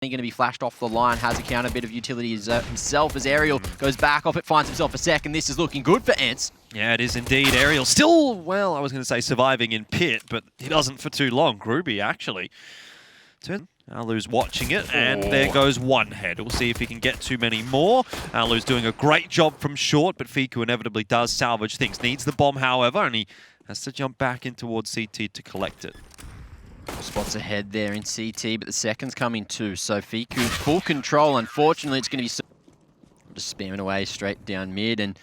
Going to be flashed off the line, has a counter bit of utility himself as Aerial goes back off it, finds himself a second. This is looking good for ENCE. Yeah, it is indeed. Aerial still, well, I was going to say surviving in pit, but he doesn't for too long. Groovy, actually. ALLU's watching it, and there goes one head. We'll see if he can get too many more. ALLU's doing a great job from short, but Fiku inevitably does salvage things. Needs the bomb, however, and he has to jump back in towards CT to collect it. Spots ahead there in CT, but the second's coming too. So Fiku full control. Unfortunately, it's going to be just spamming away straight down mid, and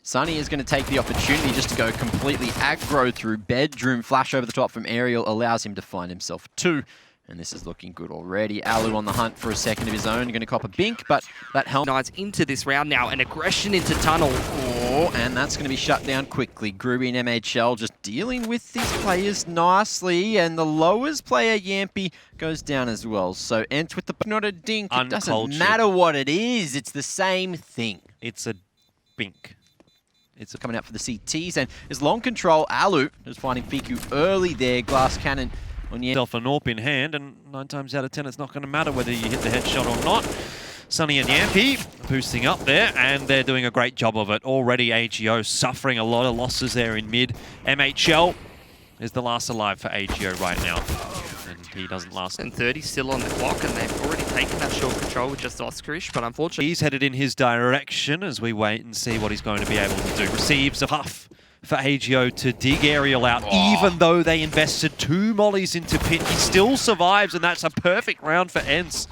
Sunny is going to take the opportunity just to go completely aggro through bedroom. Flash over the top from Aerial allows him to find himself two. And this is looking good already. ALLU on the hunt for a second of his own. Going to cop a bink, but that helmet... Knights into this round now, and aggression into tunnel. Oh, and that's going to be shut down quickly. Groovy and MHL just dealing with these players nicely, and the lowest player, Yampy, goes down as well. So ENCE with the... Not a dink. It doesn't matter what it is. It's the same thing. It's a bink. It's coming out for the CTs, and there's long control. ALLU is finding Fiku early there. Glass cannon on yourself an AWP in hand, and 9 times out of 10 it's not going to matter whether you hit the headshot or not. Sunny and Yampy boosting up there, and they're doing a great job of it. Already AGO suffering a lot of losses there in mid. MHL is the last alive for AGO right now, and he doesn't last. And 30 still on the clock, and they've already taken that short control with just Oscarish, but unfortunately... He's headed in his direction as we wait and see what he's going to be able to do. Receives a huff for AGO to dig Aerial out. Even though they invested 2 mollies into pit, he still survives, and that's a perfect round for ENCE.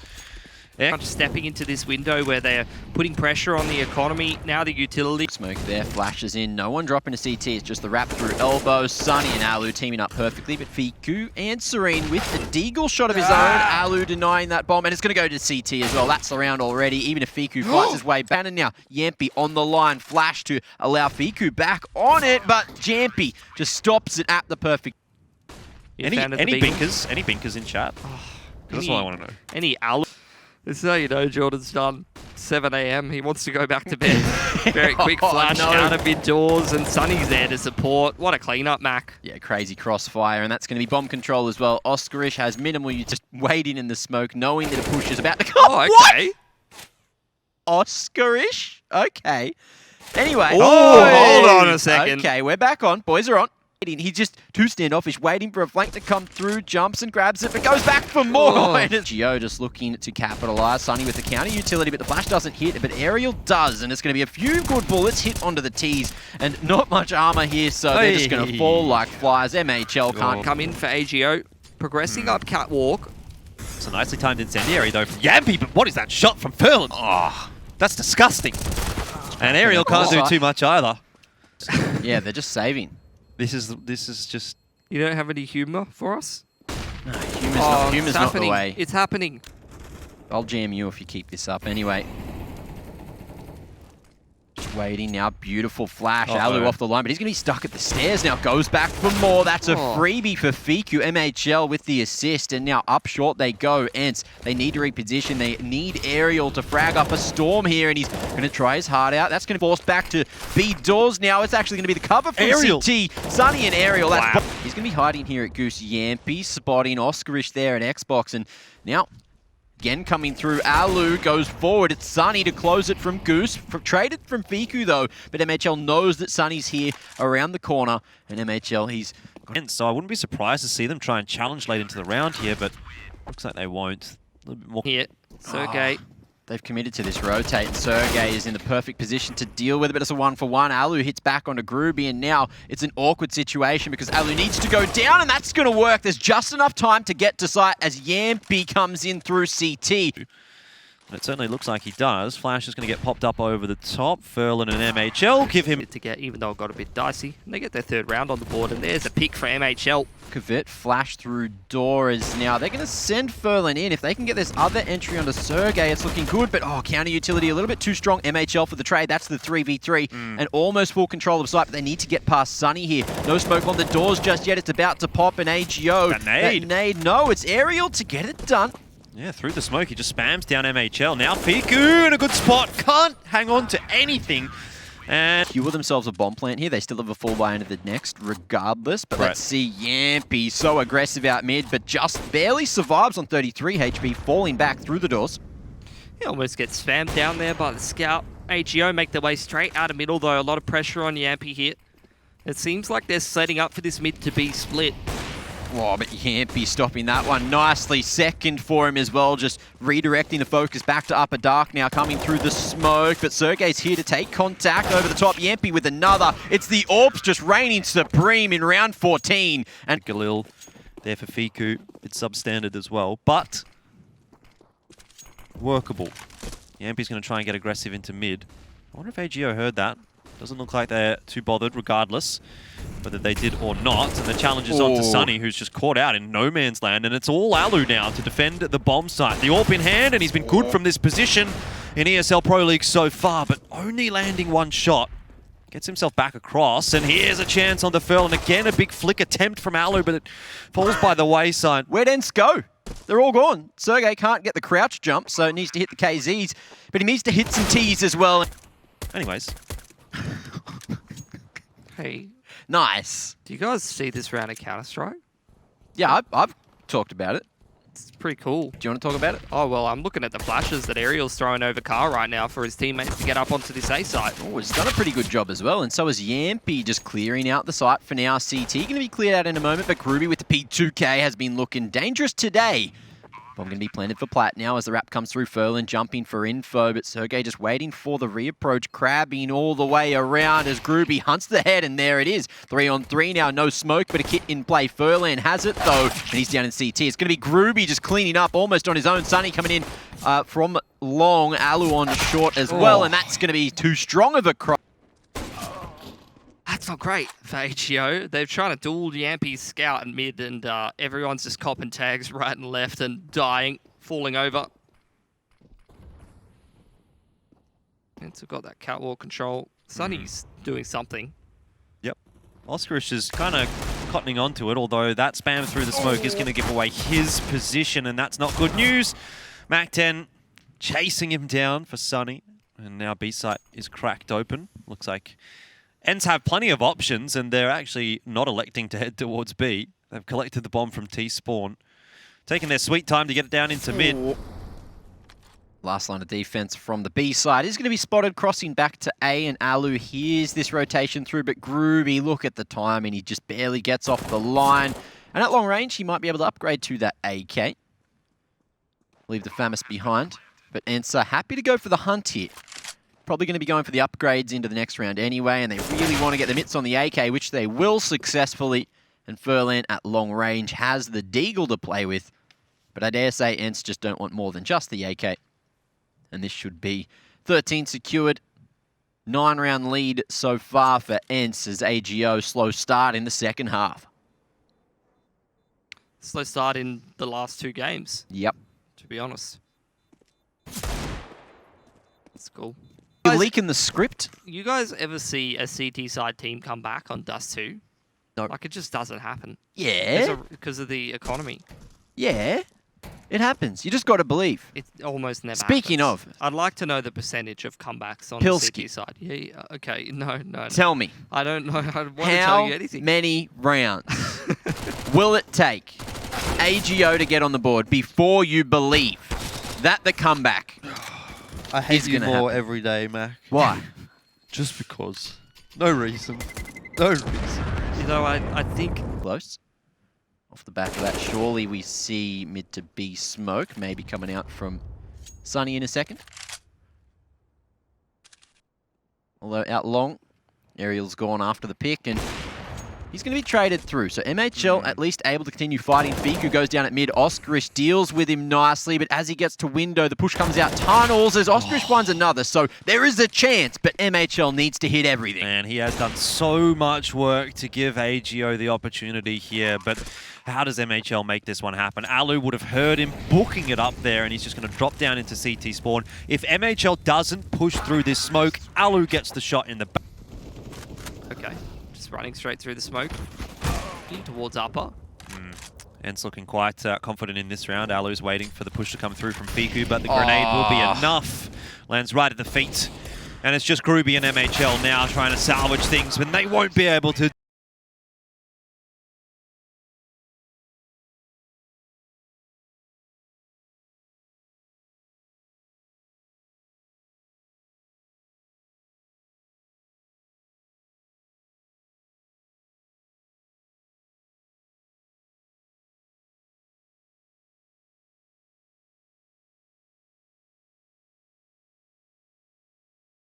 Yeah. Stepping into this window where they're putting pressure on the economy. Now the utility. Smoke there, flashes in. No one dropping a CT. It's just the wrap through elbow. Sunny and ALLU teaming up perfectly, but Fiku answering with a deagle shot of his own. ALLU denying that bomb, and it's going to go to CT as well. That's the round already, even if Fiku fights his way back. And now Yampy on the line. Flash to allow Fiku back on it, but Yampy just stops it at the perfect. Any binkers? Any binkers in chat? That's what I want to know. Any ALLU? This is how you know Jordan's done. 7 AM, he wants to go back to bed. Very quick flash out of indoors, and Sunny's there to support. What a cleanup, Mac. Yeah, crazy crossfire, and that's going to be bomb control as well. Oscarish has minimal, you just waiting in the smoke, knowing that a push is about to come. Oh, okay. What? Oscarish? Okay. Anyway. Oh, hold on a second. Okay, we're back on. Boys are on. He's just too standoffish, waiting for a flank to come through, jumps and grabs it, but goes back for more. And it's Gio just looking to capitalize. Sunny with the counter utility, but the flash doesn't hit, but Aerial does, and it's going to be a few good bullets hit onto the T's, and not much armor here, so they're just going to fall like flies. MHL can't come in for AGO, progressing up catwalk. It's a nicely timed incendiary though from Yampy, but what is that shot from Furlan? Oh, that's disgusting. And Aerial can't do too much either. Yeah, they're just saving. This is just... You don't have any humour for us? No, humour's not the way. It's happening. I'll jam you if you keep this up. Anyway. Just waiting now. Beautiful flash. ALLU off the line, but he's going to be stuck at the stairs now. Goes back for more. That's a freebie for Fiku. MHL with the assist, and now up short they go. ENCE, they need to reposition. They need Aerial to frag up a storm here, and he's going to try his heart out. That's going to force back to B doors now. It's actually going to be the cover from Aerial. CT. Sunny and Aerial. That's he's going to be hiding here at Goose. Yampy spotting Oscarish there at Xbox, and now... Again coming through, ALLU goes forward. It's Sunny to close it from Goose. Traded from Fiku though, but MHL knows that Sunny's here around the corner, and MHL, he's... And so I wouldn't be surprised to see them try and challenge late into the round here, but looks like they won't. A little bit more here. Sergey. They've committed to this rotate, and Sergey is in the perfect position to deal with it, but it's a 1-for-1. ALLU hits back onto Groovy, and now it's an awkward situation because ALLU needs to go down, and that's going to work. There's just enough time to get to site as Yampy comes in through CT. It certainly looks like he does. Flash is going to get popped up over the top. Furlan and MHL give him... to get, even though it got a bit dicey. And they get their 3rd round on the board, and there's a pick for MHL. Kavit flash through doors now. They're going to send Furlan in. If they can get this other entry onto Sergey, it's looking good, but counter utility a little bit too strong. MHL for the trade. That's the 3v3 and almost full control of site, but they need to get past Sunny here. No smoke on the doors just yet. It's about to pop an AGO. That nade. No, it's Aerial to get it done. Yeah, through the smoke, he just spams down MHL. Now Fiku in a good spot. Can't hang on to anything. And Cure themselves a bomb plant here. They still have a full buy into the next, regardless. But let's see Yampy, so aggressive out mid, but just barely survives on 33 HP, falling back through the doors. He almost gets spammed down there by the scout. AGO make their way straight out of middle, though. A lot of pressure on Yampy here. It seems like they're setting up for this mid to be split. Oh, but Yampy stopping that one nicely. Second for him as well, just redirecting the focus back to Upper Dark now, coming through the smoke. But Sergey's here to take contact over the top. Yampy with another. It's the AWPs just reigning supreme in round 14. And Galil there for Fiku. It's substandard as well, but workable. Yampy's going to try and get aggressive into mid. I wonder if AGO heard that. Doesn't look like they're too bothered, regardless whether they did or not. And the challenge is on to Sunny, who's just caught out in no man's land. And it's all ALLU now to defend the bomb site. The AWP in hand, and he's been good from this position in ESL Pro League so far, but only landing one shot. Gets himself back across, and here's a chance on the Furl. And again, a big flick attempt from ALLU, but it falls by the wayside. where'd ENCE go? They're all gone. Sergey can't get the crouch jump, so needs to hit the KZs. But he needs to hit some Ts as well. Anyways. Hey, Nice. do you guys see this round of Counter-Strike? Yeah, I've talked about it. It's pretty cool. Do you want to talk about it? Oh, well, I'm looking at the flashes that Ariel's throwing over Carl right now for his teammates to get up onto this A site. Oh, he's done a pretty good job as well, and so is Yampy just clearing out the site for now. CT going to be cleared out in a moment, but Groovy with the P2K has been looking dangerous today. Bomb going to be planted for Plat now as the wrap comes through. Furlan jumping for info, but Sergey just waiting for the reapproach, crabbing all the way around as Groovy hunts the head, and there it is. 3-on-3 now, no smoke, but a kit in play. Furlan has it though, and he's down in CT. It's going to be Groovy just cleaning up almost on his own. Sunny coming in from long, ALLU on short as well, and that's going to be too strong of a cross. That's not great for AGO. They're trying to duel Yampy's scout and mid, and everyone's just copping tags right and left and dying, falling over. And so got that catwalk control. Sunny's doing something. Yep. Oscarish is kind of cottoning onto it, although that spam through the smoke is going to give away his position, and that's not good news. Mac-10 chasing him down for Sunny, and now B-site is cracked open. Looks like ENCE have plenty of options, and they're actually not electing to head towards B. They've collected the bomb from T-spawn, taking their sweet time to get it down into mid. Last line of defense from the B side is going to be spotted crossing back to A, and ALLU hears this rotation through, but Groovy, look at the time, and he just barely gets off the line. And at long range, he might be able to upgrade to that AK. Leave the FAMAS behind, but ENCE are happy to go for the hunt here. Probably going to be going for the upgrades into the next round anyway, and they really want to get the mitts on the AK, which they will successfully. And Furlan at long range has the Deagle to play with. But I dare say ENCE just don't want more than just the AK. And this should be 13 secured. 9-round lead so far for ENCE as AGO slow start in the second half. Slow start in the last two games, Yep. to be honest. That's cool. Leaking the script? You guys ever see a CT side team come back on DUST2? No. Like, it just doesn't happen. Yeah. Because of the economy. Yeah. It happens. You just got to believe. It almost never Speaking happens. of. I'd like to know the percentage of comebacks on Pilski. the CT side. Yeah, okay. No. Tell me. I don't know. I don't want to How tell you anything. many rounds will it take AGO to get on the board before you believe that the comeback I hate is you gonna more happen? every day, Mac. Why? Just because. No reason. No reason. You know, I think Close. Off the back of that, surely we see mid to B smoke, maybe coming out from Sunny in a second. Although out long, Ariel's gone after the pick, and he's going to be traded through. So MHL at least able to continue fighting. Fiku goes down at mid. Oscarish deals with him nicely, but as he gets to window, the push comes out. Tunnels as Oscarish finds another. So there is a chance, but MHL needs to hit everything. Man, he has done so much work to give AGO the opportunity here, but how does MHL make this one happen? ALLU would have heard him booking it up there, and he's just going to drop down into CT spawn. If MHL doesn't push through this smoke, ALLU gets the shot in the back. okay. Just running straight through the smoke. In towards upper. ENCE looking quite confident in this round. ALLU's waiting for the push to come through from Fiku, but the grenade will be enough. Lands right at the feet And it's just Groovy and MHL now trying to salvage things, but they won't be able to